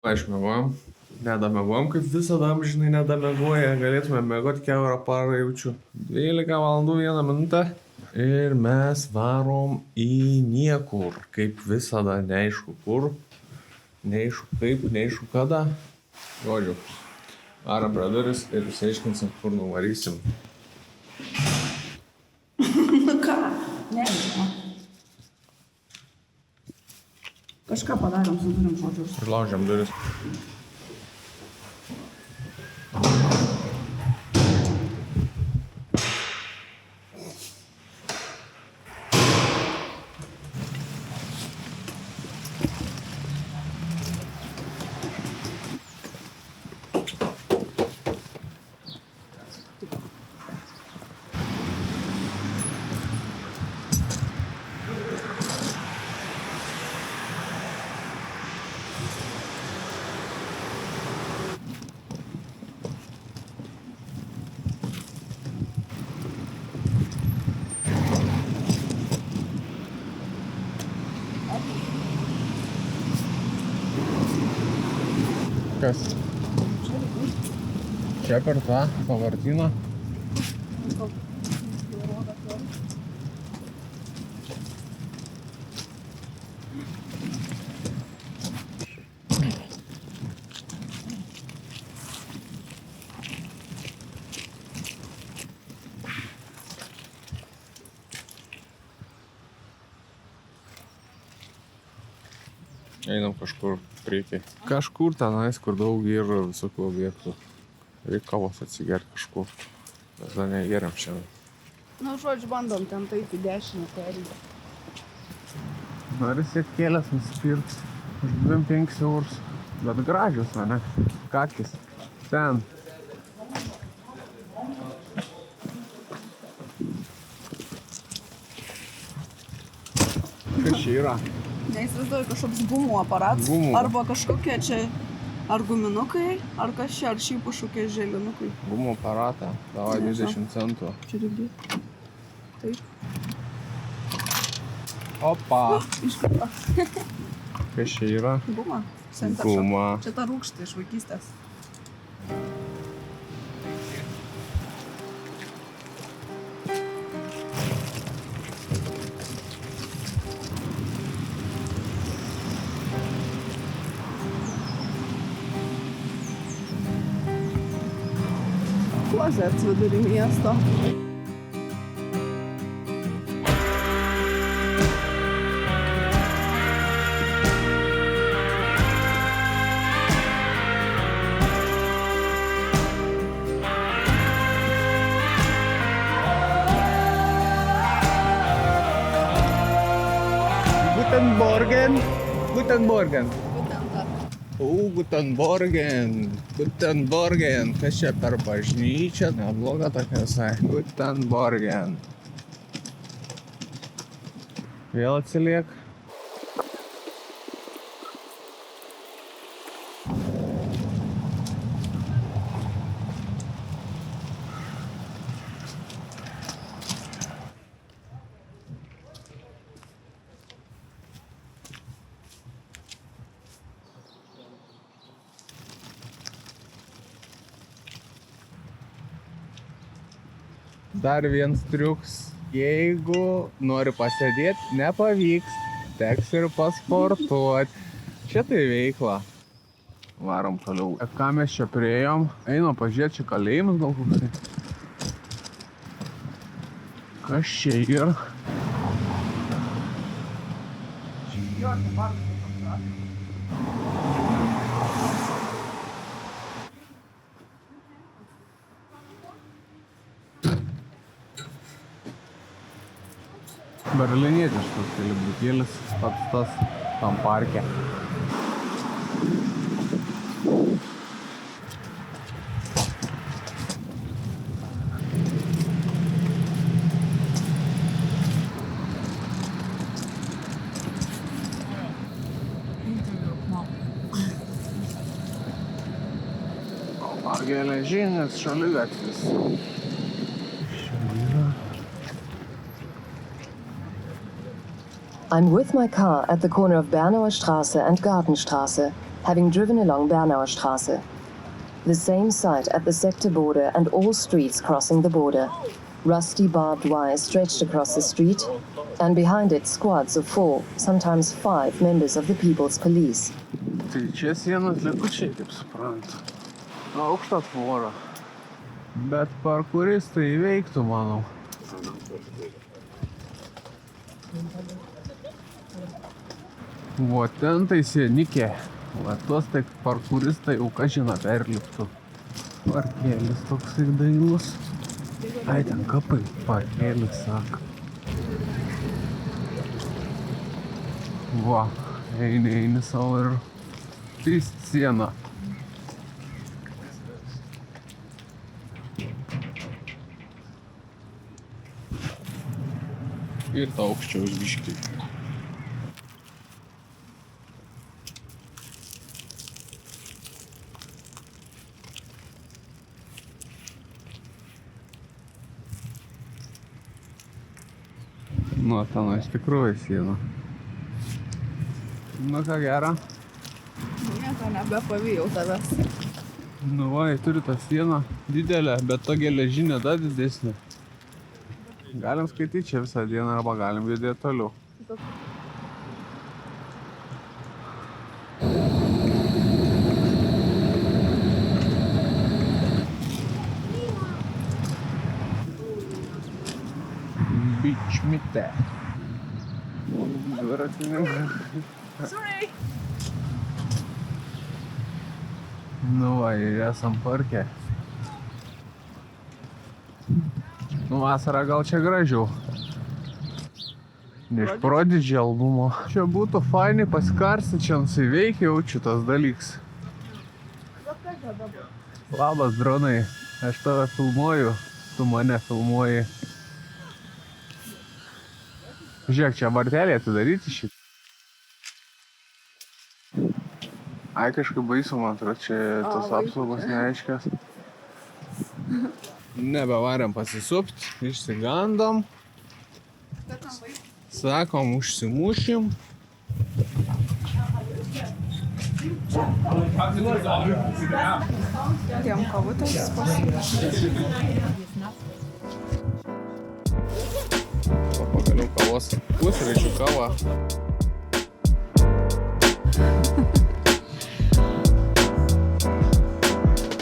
Išmiegojom. Nedamiegojom, kaip visada amžinai nedamiegoja. Galėtume miegoti kiaurą parą, jaučiu. 12 valandų 1 minutę. Ir mes varom į niekur. Kaip visada, neaišku kur. Neaišku kaip, neaišku kada. Žodžiu. Varam prie duris ir išsiaiškinsim, kur nuvarysim. Nu ką? Nežinau. Kažką padarėm su durim žodžius. Prilaužėm duris. Kas? Čia per tą pavartyną. Einam kažkur priekiai. Kažkur tenais, kur daug yra visokių objektų. Reikia kavos atsigerti kažkur. Mes dar negeriam šiandien. Nu, žodžiu, bandom ten taip į dešinę perėti. Norisi kėlės nusipirkti. Už 25 eurus. Bet gražios, ne? Kakis. Ten. Kas čia yra? Neįsivaizduoju, kažkoks gumų aparatas. Gumų. Arba kažkokie čia ar guminukai, ar kas čia, ar šiaip kažkokie želinukai. Gumų aparatą. Davai 20 centų. Čia irgi. Taip. Opa! Iškrito. Kas čia yra? Guma. Center Guma. Shop. Čia ta rūgštė iš vaikystės. Klozets vidury miesto. Guten Morgen. Guten Morgen. Būtent ta. Guten Morgen. Guten Morgen. Kas čia per bažnyčią? Nebloga tokia visai. Guten Morgen. Vėl atsiliek. Dar vienas triuks. Jeigu nori pasėdėti, nepavyks. Teks ir pasportuoti. Čia tai veikla. Varom toliau. Ką mes čia priėjom? Einam pažiūrėti, čia kalėjimas gal koks. Kas čia yra? Berlinietiškas telebutėlis tas tam parke. Geležinis šaligatvis. I'm with my car at the corner of Bernauer Straße and Gartenstraße. having driven along Bernauer Straße. The same site at the sector border and all streets crossing the border. Rusty barbed wire stretched across the street, and behind it squads of 4, sometimes 5 members of the People's Police. Tai čia sienos likučiai, kaip suprantu. Aukšta tvora. Bet parkouristai įveiktų, manau. O ten tai sienikė. Va tuos tai parkouristai jau kažina perliptų. Parkėlis toksai dailus. Ai, ten kapai. Parkėlis, sako. Va, eini savo ir tyst sieną. Ir tą aukščiaus biškį. Nu, ten iš tikrųjų siena. Nu, ką gera? Nieko nebepavijau tavęs. Nu, va, turi tą sieną didelę, bet ta geležinė dar didesnė. Galim skaityti čia visą dieną arba galim judėti toliau. Bičmite. Dviratininkai. Sorry. Nu va, ir esam parke. Nu, vasarą gal čia gražiau. Ne iš Prodigy albumo. Čia būtų fainai pasikarsti, čia nusiveikia jaučiu tas dalyks. Labas, dronai. Aš tave filmuoju, tu mane filmuoji. Žiūrėk, čia vartelį atidaryti šitą. Ai, kažkaip baisu, man atrodo, čia tos apsaugos neaiškios. Nebevarėm pasisupt, išsigandom. Sakom, užsimušim. Tiem kavutės pasiūlė. Pagaliau kavos pusryčių kava.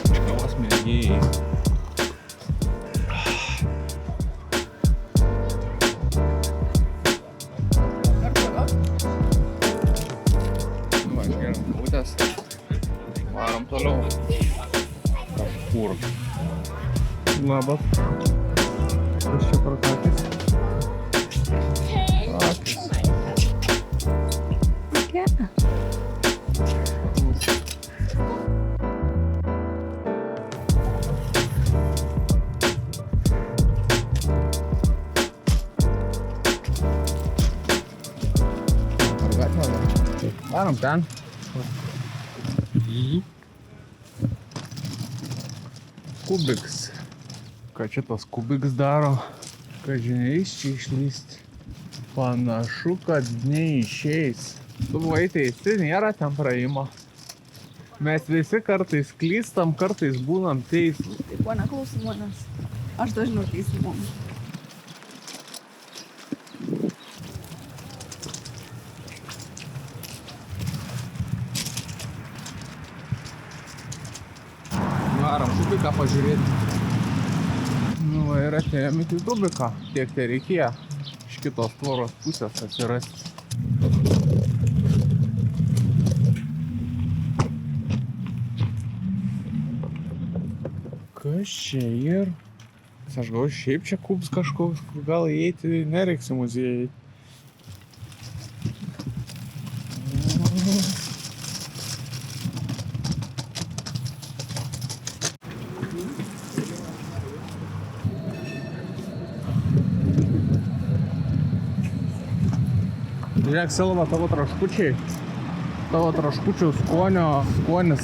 Iš kavos mėgėjai. Nu, aš geram kavutės. Varom toliau. Kažkur. Labas. Kas čia prakakis? Varom ten. Kubiks. Ką čia tas kubiks daro? Kad žiniais čia išlysti. Panašu, kad neišeis. Tu buvai teisi, nėra ten praėjimo. Mes visi kartais klystam, kartais būnam teisūs. Tai kuo neklausom manęs. Aš dažniau teisiu mum. Varom kubiką pažiūrėti. Nu, va, ir atėjom iki kubiką. Tiek tai reikėjo iš kitos tvoros pusės atsirasti. Kas čia ir? Aš galvoju, šiaip čia kubs kažkoks, kur gal įeiti nereiks į muziejai. Žiūrėk, Silva, tavo traškučiai. Tavo traškučių skonis.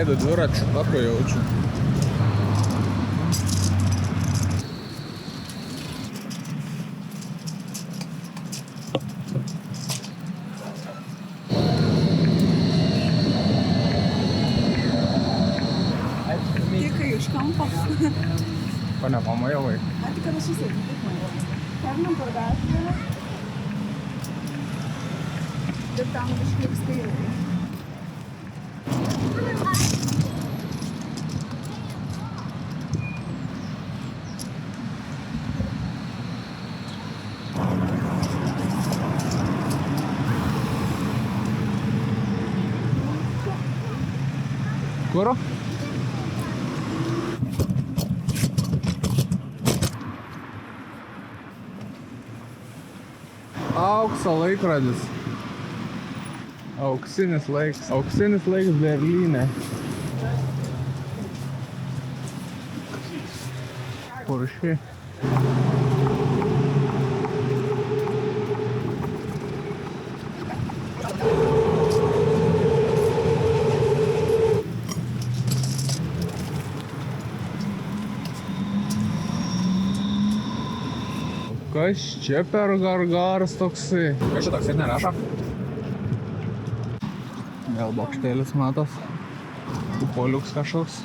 veido dviračių tako jaučiu. Tikai iš kampo. Ko nepamajavai? Tik aš įsėdžiu. Pernam per gatvę. Ir tam kažkaip skairiai. Kur? Aukso laikrodis. Auksinis laiks. Auksinis laiks Berlyne. Porsche. Kas čia per gargaras toksai? Kas čia toksai nerašo? Vėl bokštėlis matos. Kupoliuks kažkoks.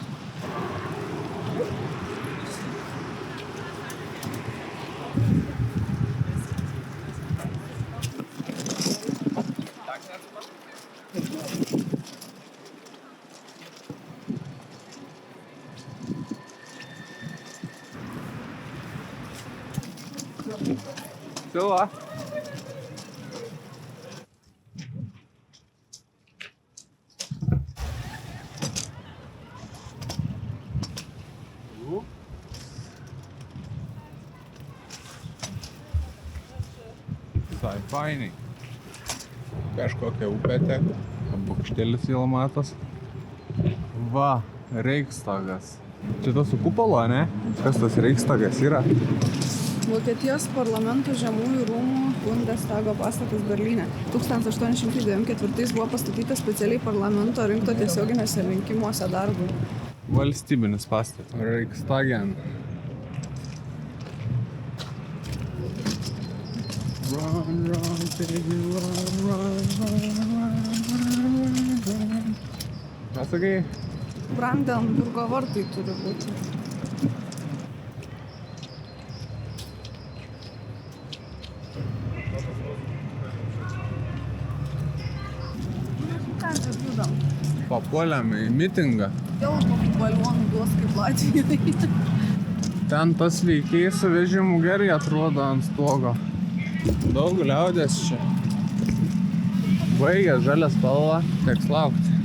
Sila. Visai fainiai. Kažkokia upė teka. Bokštėlis vėl matos. Va, Reichstagas. Čia tas su kupolo, ne? Kas tas Reichstagas yra? Vokietijos parlamento žemųjų rūmų Bundestago pastatas Berlyne. 1894 buvo pastatytas specialiai parlamento rinkto tiesioginiuose rinkimuose darbui. Valstybinis pastatas. Reichstagen. Run, run, baby, run, run, run, run. Ką sakai? Brandenburgo vartai turi būti. Papuolėm į mitingą. Vėl kokį balionų duos kaip Latvijoje. Ten tas veikėjai su vežimu gerai atrodo ant stogo. Daug liaudės čia. Baigė žalią spalvą, teks laukti.